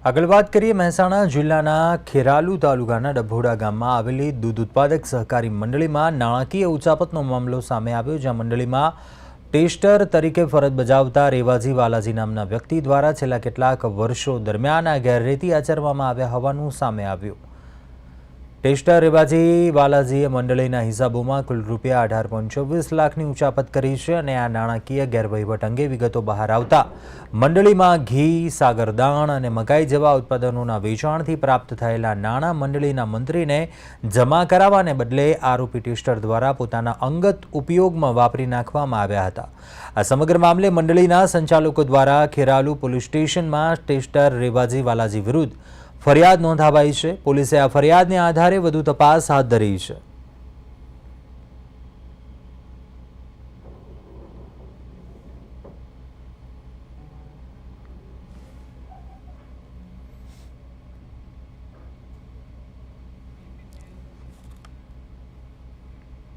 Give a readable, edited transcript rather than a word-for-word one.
આગળ વાત કરીએ મહેસાણા જિલ્લાના ખેરાલુ તાલુકાના ડભોડા ગામમાં આવેલી દૂધ ઉત્પાદક સહકારી મંડળીમાં નાણાકીય ઉચાપતનો મામલો સામે આવ્યો, જ્યાં મંડળીમાં ટેસ્ટર તરીકે ફરજ બજાવતા રેવાજી વાલાજી નામના વ્યક્તિ દ્વારા છેલ્લા કેટલાક વર્ષો દરમિયાન આ ગેરરીતિ આચરવામાં આવ્યા હોવાનું સામે આવ્યું। ટેસ્ટર રેવાજી વાલાજીએ મંડળીના હિસાબોમાં કુલ રૂપિયા 18.24 લાખની ઉચાપત કરી છે અને આ નાણાકીય ગેરવહીવટ અંગે વિગતો બહાર આવતા મંડળીમાં ઘી, સાગરદાણ અને મકાઈ જેવા ઉત્પાદનોના વેચાણથી પ્રાપ્ત થયેલા નાણાં મંડળીના મંત્રીને જમા કરાવવાને બદલે આરોપી ટેસ્ટર દ્વારા પોતાના અંગત ઉપયોગમાં વાપરી નાખવામાં આવ્યા હતા। આ સમગ્ર મામલે મંડળીના સંચાલકો દ્વારા ખેરાલુ પોલીસ સ્ટેશનમાં ટેસ્ટર રેવાજી વાલાજી વિરુદ્ધ ફરિયાદ નોંધાવાઈ છે। પોલીસે આ ફરિયાદને આધારે વધુ તપાસ હાથ ધરી છે।